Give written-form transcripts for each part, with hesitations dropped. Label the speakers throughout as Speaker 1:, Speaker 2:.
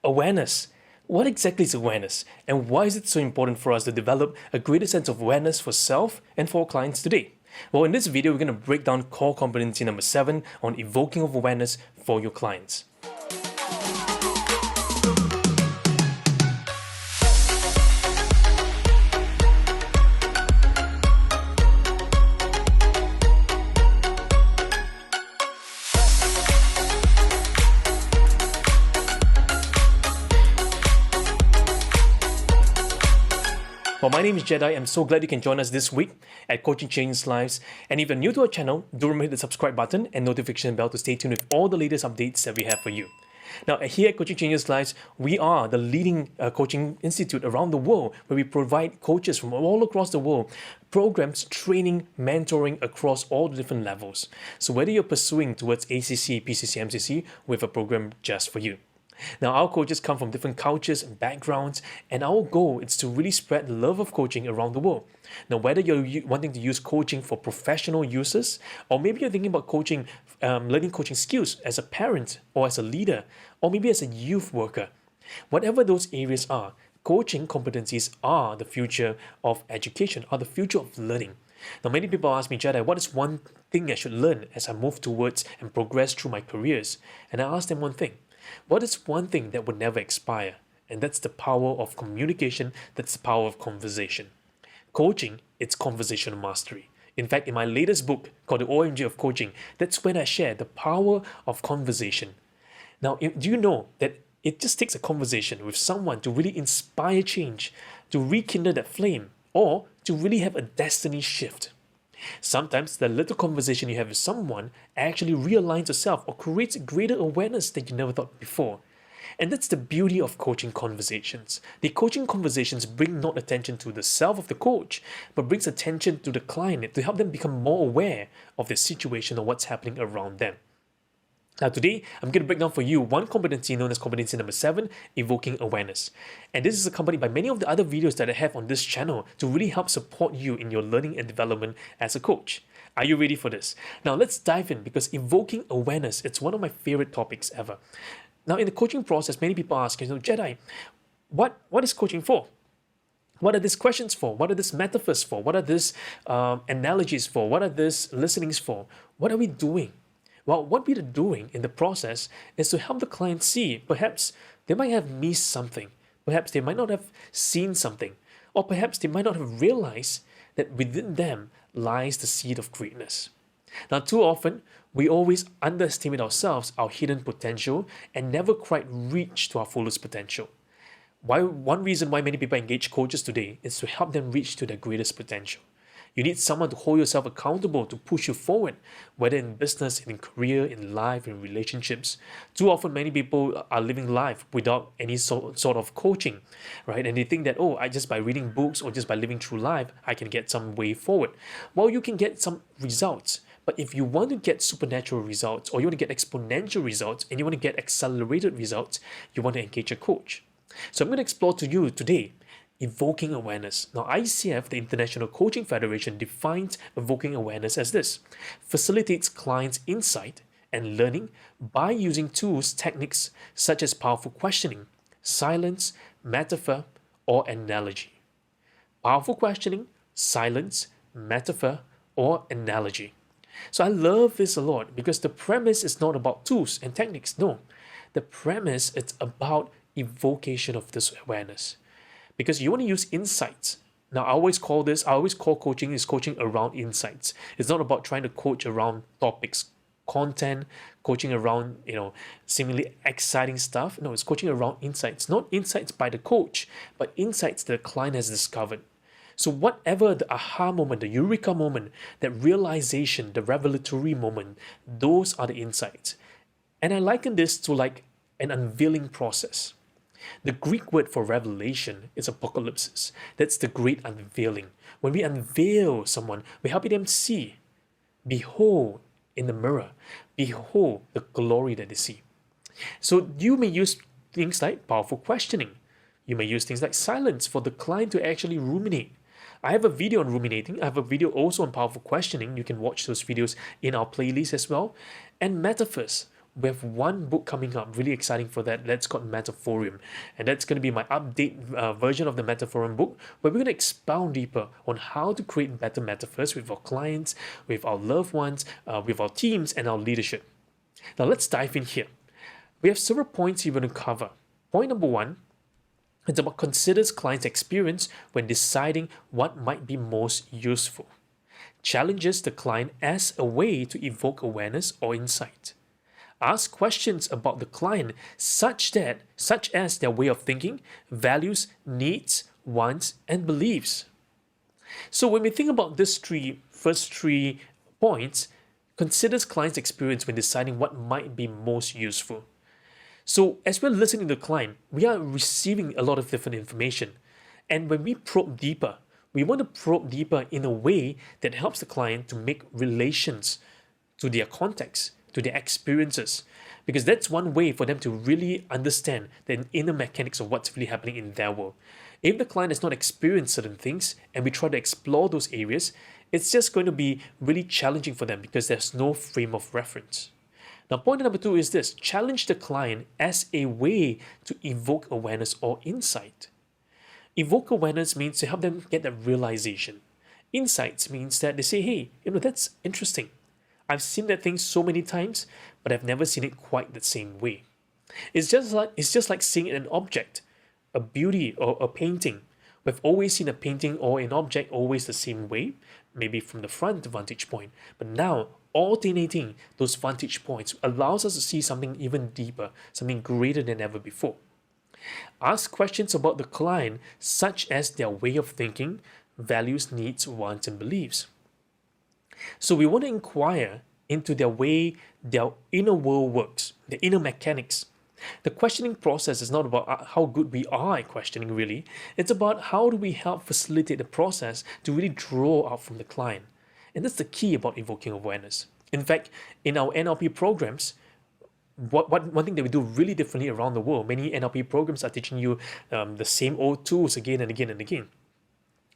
Speaker 1: Awareness. What exactly is awareness, and why is it so important for us to develop a greater sense of awareness for self and for our clients today? Well, in this video, we're going to break down core competency number 7 on evoking of awareness for your clients. Well, my name is Jedi. I'm so glad you can join us this week at Coaching Changes Lives. And if you're new to our channel, do remember to hit the subscribe button and notification bell to stay tuned with all the latest updates that we have for you. Now, here at Coaching Changes Lives, we are the leading coaching institute around the world where we provide coaches from all across the world, programs, training, mentoring across all the different levels. So whether you're pursuing towards ACC, PCC, MCC, we have a program just for you. Now, our coaches come from different cultures and backgrounds, and our goal is to really spread the love of coaching around the world. Now, whether you're wanting to use coaching for professional uses, or maybe you're thinking about coaching, learning coaching skills as a parent or as a leader, or maybe as a youth worker, whatever those areas are, coaching competencies are the future of education, are the future of learning. Now, many people ask me, Jedi, what is one thing I should learn as I move towards and progress through my careers? And I ask them one thing. What is one thing that will never expire? And that's the power of communication, that's the power of conversation. Coaching, it's conversational mastery. In fact, in my latest book called The OMG of Coaching, that's when I share the power of conversation. Now, do you know that it just takes a conversation with someone to really inspire change, to rekindle that flame, or to really have a destiny shift? Sometimes the little conversation you have with someone actually realigns yourself or creates greater awareness that you never thought before. And that's the beauty of coaching conversations. The coaching conversations bring not attention to the self of the coach, but brings attention to the client to help them become more aware of the situation or what's happening around them. Now today, I'm going to break down for you one competency known as competency number 7, evoking awareness. And this is accompanied by many of the other videos that I have on this channel to really help support you in your learning and development as a coach. Are you ready for this? Now let's dive in, because evoking awareness, it's one of my favorite topics ever. Now in the coaching process, many people ask, Jedi, what is coaching for? What are these questions for? What are these metaphors for? What are these analogies for? What are these listenings for? What are we doing? Well, what we are doing in the process is to help the client see perhaps they might have missed something, perhaps they might not have seen something, or perhaps they might not have realized that within them lies the seed of greatness. Now, too often, we always underestimate ourselves, our hidden potential, and never quite reach to our fullest potential. One reason why many people engage coaches today is to help them reach to their greatest potential. You need someone to hold yourself accountable, to push you forward, whether in business, in career, in life, in relationships. Too often, many people are living life without any sort of coaching, right? And they think that, I just by reading books or just by living through life, I can get some way forward. Well, you can get some results. But if you want to get supernatural results, or you want to get exponential results, and you want to get accelerated results, you want to engage a coach. So I'm going to explore to you today evoking awareness. Now, ICF, the International Coaching Federation, defines evoking awareness as this: facilitates clients' insight and learning by using tools, techniques such as powerful questioning, silence, metaphor, or analogy. Powerful questioning, silence, metaphor, or analogy. So I love this a lot, because the premise is not about tools and techniques. No, the premise is about evocation of this awareness. Because you want to use insights. Now, I always call coaching is coaching around insights. It's not about trying to coach around topics, content, coaching around, seemingly exciting stuff. No, it's coaching around insights. Not insights by the coach, but insights that the client has discovered. So whatever the aha moment, the eureka moment, that realization, the revelatory moment, those are the insights. And I liken this to like an unveiling process. The Greek word for revelation is apocalypsis. That's the great unveiling. When we unveil someone, we're helping them see, behold in the mirror, behold the glory that they see. So you may use things like powerful questioning. You may use things like silence for the client to actually ruminate. I have a video on ruminating. I have a video also on powerful questioning. You can watch those videos in our playlist as well. And metaphors. we have one book coming up, really exciting for that. That's called Metaphorium. And that's going to be my update version of the Metaphorium book, where we're going to expound deeper on how to create better metaphors with our clients, with our loved ones, with our teams, and our leadership. Now, let's dive in here. We have several points you're going to cover. Point number one, it's about considers client's experience when deciding what might be most useful. Challenges the client as a way to evoke awareness or insight. Ask questions about the client such as their way of thinking, values, needs, wants, and beliefs. So when we think about these first three points, considers client's experience when deciding what might be most useful. So as we're listening to the client, we are receiving a lot of different information. And when we probe deeper, we want to probe deeper in a way that helps the client to make relations to their context, to their experiences, because that's one way for them to really understand the inner mechanics of what's really happening in their world. If the client has not experienced certain things and we try to explore those areas, it's just going to be really challenging for them because there's no frame of reference. Now, point number two is this: challenge the client as a way to evoke awareness or insight. Evoke awareness means to help them get that realization. Insights means that they say, hey, that's interesting. I've seen that thing so many times, but I've never seen it quite the same way. It's just like seeing an object, a beauty or a painting. We've always seen a painting or an object always the same way, maybe from the front vantage point. But now, alternating those vantage points allows us to see something even deeper, something greater than ever before. Ask questions about the client, such as their way of thinking, values, needs, wants, and beliefs. So we want to inquire into their way their inner world works, the inner mechanics. The questioning process is not about how good we are at questioning, really. It's about how do we help facilitate the process to really draw out from the client. And that's the key about evoking awareness. In fact, in our NLP programs, one thing that we do really differently around the world, many NLP programs are teaching you the same old tools again and again and again.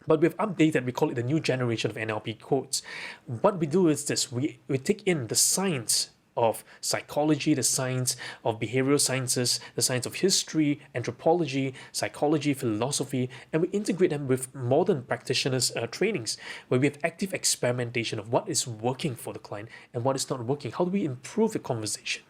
Speaker 1: But we've updated, we call it the new generation of NLP codes. What we do is this: we take in the science of psychology, the science of behavioral sciences, the science of history, anthropology, psychology, philosophy, and we integrate them with modern practitioners' trainings, where we have active experimentation of what is working for the client and what is not working. How do we improve the conversation?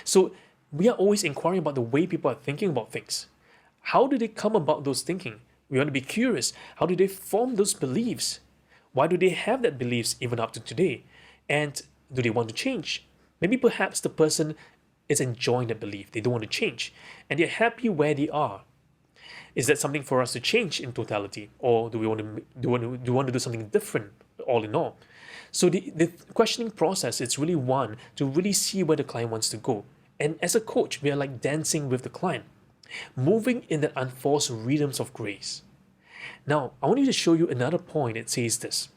Speaker 1: So we are always inquiring about the way people are thinking about things. How do they come about those thinking? We want to be curious. How do they form those beliefs? Why do they have that beliefs even up to today? And do they want to change? Maybe perhaps the person is enjoying the belief. They don't want to change. And they're happy where they are. Is that something for us to change in totality? Or do we want to do something different all in all? So the questioning process is really one to really see where the client wants to go. And as a coach, we are like dancing with the client, moving in the unforced rhythms of grace. Now, I want you to show you another point. It says this: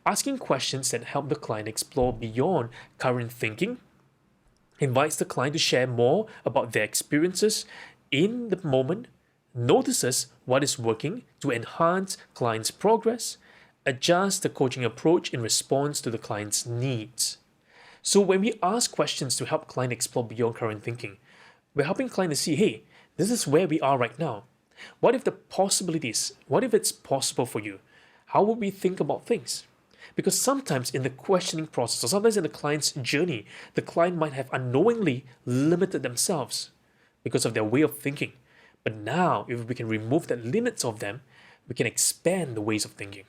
Speaker 1: asking questions that help the client explore beyond current thinking invites the client to share more about their experiences in the moment, notices what is working to enhance client's progress, adjust the coaching approach in response to the client's needs. So when we ask questions to help client explore beyond current thinking, we're helping client to see, hey, this is where we are right now. What if it's possible for you? How would we think about things? Because sometimes in the questioning process, or sometimes in the client's journey, the client might have unknowingly limited themselves because of their way of thinking. But now, if we can remove the limits of them, we can expand the ways of thinking.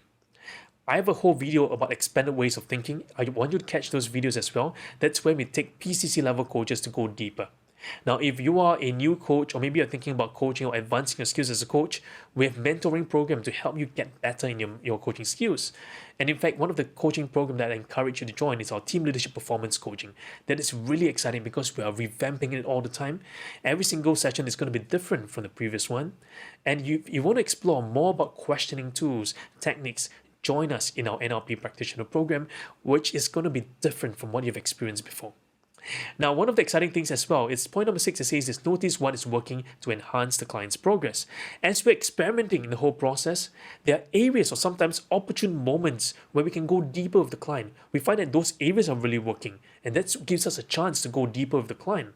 Speaker 1: I have a whole video about expanded ways of thinking. I want you to catch those videos as well. That's where we take PCC level coaches to go deeper. Now, if you are a new coach, or maybe you're thinking about coaching or advancing your skills as a coach, we have mentoring programs to help you get better in your coaching skills. And in fact, one of the coaching programs that I encourage you to join is our team leadership performance coaching. That is really exciting because we are revamping it all the time. Every single session is going to be different from the previous one. And you want to explore more about questioning tools, techniques, join us in our NLP practitioner program, which is going to be different from what you've experienced before. Now, one of the exciting things as well is point number 6. It says this: notice what is working to enhance the client's progress. As we're experimenting in the whole process, there are areas or sometimes opportune moments where we can go deeper with the client. We find that those areas are really working, and that gives us a chance to go deeper with the client.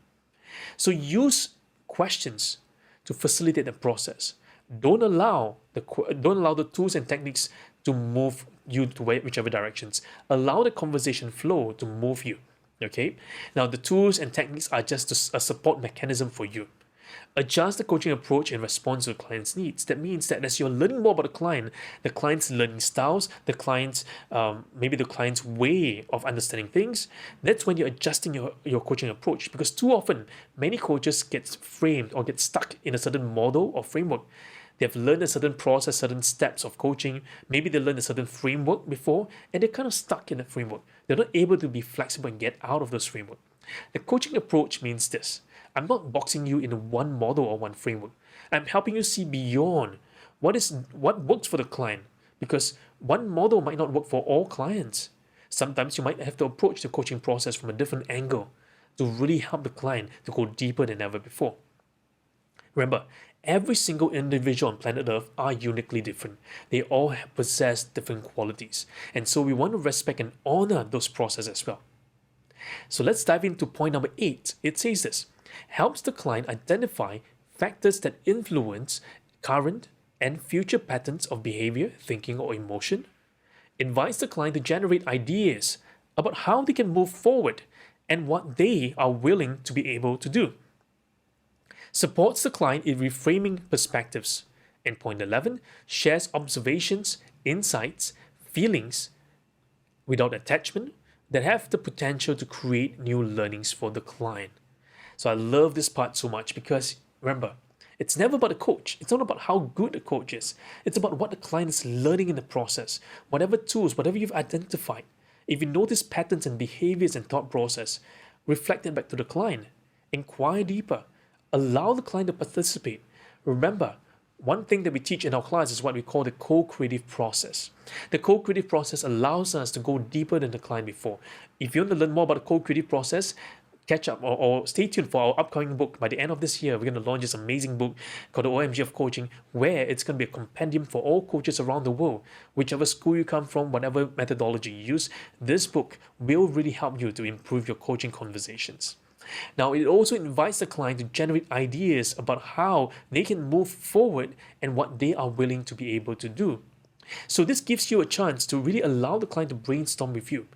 Speaker 1: So use questions to facilitate the process. Don't allow the tools and techniques to move you to whichever directions. Allow the conversation flow to move you. Okay. Now the tools and techniques are just a support mechanism for you. Adjust the coaching approach in response to the client's needs. That means that as you're learning more about the client's learning styles, maybe the client's way of understanding things, that's when you're adjusting your coaching approach. Because too often, many coaches get framed or get stuck in a certain model or framework. They've learned a certain process, certain steps of coaching. Maybe they learned a certain framework before, and they're kind of stuck in that framework. They're not able to be flexible and get out of those framework. The coaching approach means this: I'm not boxing you in one model or one framework. I'm helping you see beyond what works for the client, because one model might not work for all clients. Sometimes you might have to approach the coaching process from a different angle to really help the client to go deeper than ever before. Remember, every single individual on planet Earth are uniquely different. They all possess different qualities. And so we want to respect and honor those processes as well. So let's dive into point number 8. It says this: helps the client identify factors that influence current and future patterns of behavior, thinking, or emotion. Invites the client to generate ideas about how they can move forward and what they are willing to be able to do. Supports the client in reframing perspectives. And point 11, shares observations, insights, feelings without attachment that have the potential to create new learnings for the client. So I love this part so much because remember, it's never about the coach. It's not about how good the coach is. It's about what the client is learning in the process. Whatever tools, whatever you've identified, if you notice patterns and behaviors and thought process, reflect it back to the client. Inquire deeper. Allow the client to participate. Remember, one thing that we teach in our class is what we call the co-creative process. The co-creative process allows us to go deeper than the client before. If you want to learn more about the co-creative process, catch up or stay tuned for our upcoming book. By the end of this year, we're going to launch this amazing book called the OMG of Coaching, where it's going to be a compendium for all coaches around the world. Whichever school you come from, whatever methodology you use, this book will really help you to improve your coaching conversations. Now, it also invites the client to generate ideas about how they can move forward and what they are willing to be able to do. So this gives you a chance to really allow the client to brainstorm with you.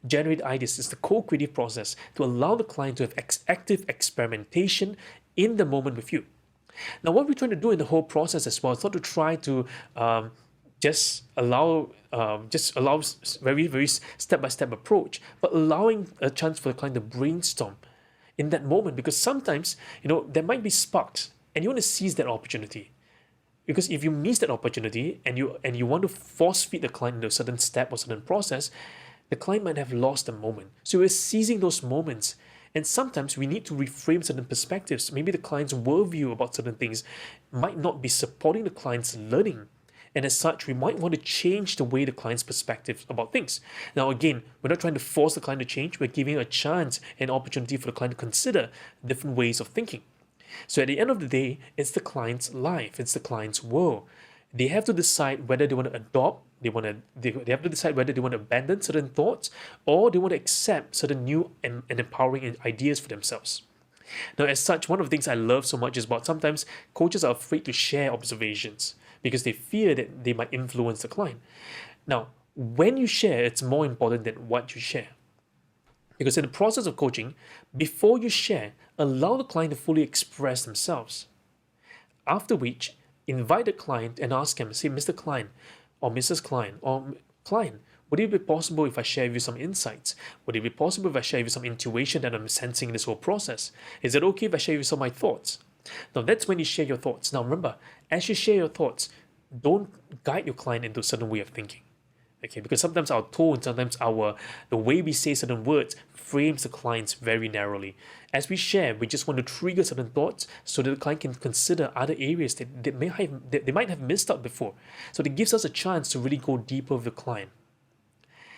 Speaker 1: Generate ideas is the co-creative process to allow the client to have active experimentation in the moment with you. Now, what we're trying to do in the whole process as well is not to try to just allow very, very step-by-step approach, but allowing a chance for the client to brainstorm in that moment, because sometimes there might be sparks and you want to seize that opportunity. Because if you miss that opportunity and you want to force feed the client into a certain step or certain process, the client might have lost the moment. So we're seizing those moments. And sometimes we need to reframe certain perspectives. Maybe the client's worldview about certain things might not be supporting the client's learning. And as such, we might want to change the way the client's perspective about things. Now, again, we're not trying to force the client to change. We're giving a chance and opportunity for the client to consider different ways of thinking. So at the end of the day, it's the client's life. It's the client's world. They have to decide whether they want to adopt, they have to decide whether they want to abandon certain thoughts or they want to accept certain new and empowering ideas for themselves. Now, as such, one of the things I love so much is about sometimes coaches are afraid to share observations because they fear that they might influence the client. Now, when you share, it's more important than what you share. Because in the process of coaching, before you share, allow the client to fully express themselves. After which, invite the client and ask him, say, Mr. Client or Mrs. Client or Client, would it be possible if I share with you some insights? Would it be possible if I share with you some intuition that I'm sensing in this whole process? Is it okay if I share with you some of my thoughts? Now, that's when you share your thoughts. Now, remember, as you share your thoughts, don't guide your client into a certain way of thinking. Okay, because sometimes our tone, the way we say certain words frames the clients very narrowly. As we share, we just want to trigger certain thoughts so that the client can consider other areas that they might have missed out before. So it gives us a chance to really go deeper with the client.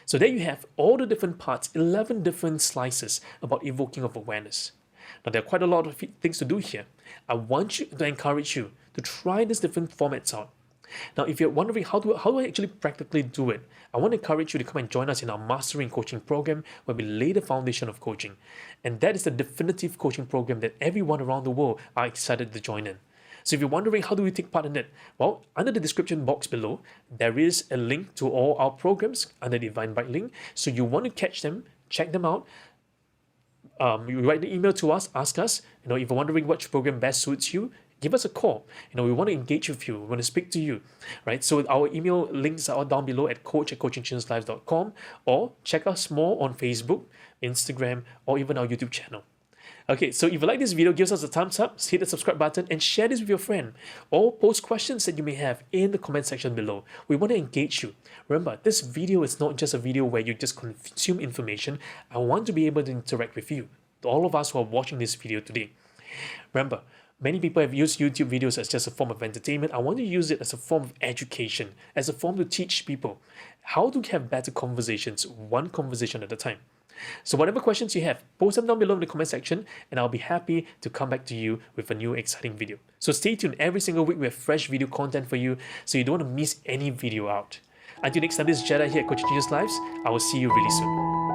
Speaker 1: So there you have all the different parts, 11 different slices about evoking of awareness. Now, there are quite a lot of things to do here. I want you to encourage you to try these different formats out. Now, if you're wondering how do I actually practically do it, I want to encourage you to come and join us in our Mastering Coaching program where we lay the foundation of coaching. And that is the definitive coaching program that everyone around the world are excited to join in. So if you're wondering how do we take part in it, well, under the description box below, there is a link to all our programs under the Invite link. So you want to catch them, check them out. You write the email to us, ask us, if you're wondering which program best suits you, give us a call. We want to engage with you. We want to speak to you, right? So our email links are all down below at coach@coachingchangelives.com, or check us more on Facebook, Instagram, or even our YouTube channel. Okay, so if you like this video, give us a thumbs up, hit the subscribe button, and share this with your friend. Or post questions that you may have in the comment section below. We want to engage you. Remember, this video is not just a video where you just consume information. I want to be able to interact with you, all of us who are watching this video today. Remember, many people have used YouTube videos as just a form of entertainment. I want to use it as a form of education, as a form to teach people how to have better conversations, one conversation at a time. So whatever questions you have, post them down below in the comment section, and I'll be happy to come back to you with a new exciting video. So stay tuned. Every single week we have fresh video content for you, so you don't want to miss any video out. Until next time, this is Jedi here at Coaching Changes Lives. I will see you really soon.